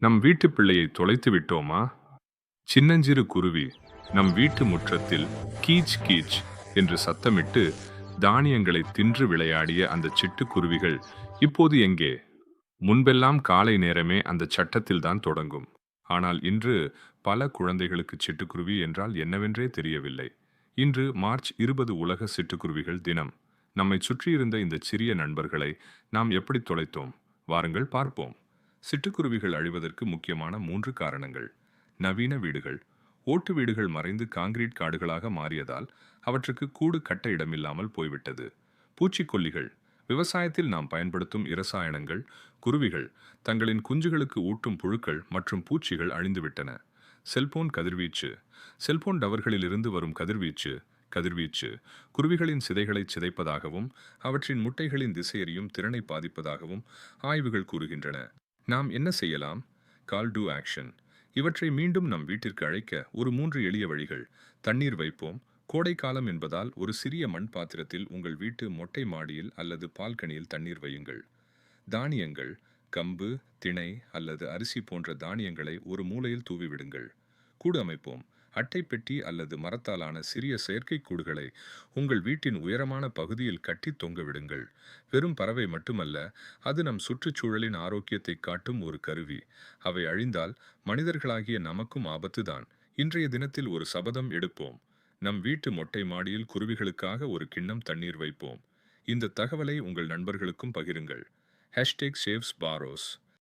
நம் வீட்டு பிள்ளையை தொலைத்து விட்டோமா? சின்னஞ்சிறு குருவி நம் வீட்டு முற்றத்தில் கீச் கீச் என்று சத்தமிட்டு தானியங்களை தின்று விளையாடிய அந்த சிட்டுக்குருவிகள் இப்போது எங்கே? முன்பெல்லாம் காலை நேரமே அந்த சட்டத்தில்தான் தொடங்கும். ஆனால் இன்று பல குழந்தைகளுக்கு சிட்டுக்குருவி என்றால் என்னவென்றே தெரியவில்லை. இன்று மார்ச் 20 உலக சிட்டுக்குருவிகள் தினம். நம்மை சுற்றியிருந்த இந்த சிறிய நண்பர்களை நாம் எப்படி தொலைத்தோம்? வாருங்கள் பார்ப்போம். சிட்டுக்குருவிகள் அழிவதற்கு முக்கியமான 3 காரணங்கள். நவீன வீடுகள். ஓட்டு வீடுகள் மறைந்து காங்கிரீட் காடுகளாக மாறியதால் அவற்றுக்கு கூடு கட்ட இடமில்லாமல் போய்விட்டது. பூச்சிக்கொல்லிகள். விவசாயத்தில் நாம் பயன்படுத்தும் இரசாயனங்கள், குருவிகள் தங்களின் குஞ்சுகளுக்கு ஊட்டும் புழுக்கள் மற்றும் பூச்சிகள் அழிந்துவிட்டன. செல்போன் கதிர்வீச்சு. செல்போன் டவர்களிலிருந்து வரும் கதிர்வீச்சு குருவிகளின் சிதைகளை சிதைப்பதாகவும் அவற்றின் முட்டைகளின் திசையறியும் திறனை பாதிப்பதாகவும் ஆய்வுகள் கூறுகின்றன. நாம் என்ன செய்யலாம்? Call to action. இவற்றை மீண்டும் நம் வீட்டிற்கு அழைக்க ஒரு 3 எளிய வழிகள். தண்ணீர் வைப்போம். கோடை காலம் என்பதால் ஒரு சிறிய மண் பாத்திரத்தில் உங்கள் வீட்டு மொட்டை மாடியில் அல்லது பால்கனியில் தண்ணீர் வையுங்கள். தானியங்கள், கம்பு, திணை அல்லது அரிசி போன்ற தானியங்களை ஒரு மூலையில் தூவிவிடுங்கள். கூடு அமைப்போம். அட்டை பெட்டி அல்லது மரத்தாலான சிறிய செயற்கை கூடுகளை உங்கள் வீட்டின் உயரமான பகுதியில் கட்டி தொங்க விடுங்கள். வெறும் பறவை மட்டுமல்ல, அது நம் சுற்றுச்சூழலின் ஆரோக்கியத்தை காட்டும் ஒரு கருவி. அவை அழிந்தால் மனிதர்களாகிய நமக்கும் ஆபத்துதான். இன்றைய தினத்தில் ஒரு சபதம் எடுப்போம். நம் வீட்டு மொட்டை மாடியில் குருவிகளுக்காக ஒரு கிண்ணம் தண்ணீர் வைப்போம். இந்த தகவலை உங்கள் நண்பர்களுக்கும் பகிருங்கள். #SaveSparrows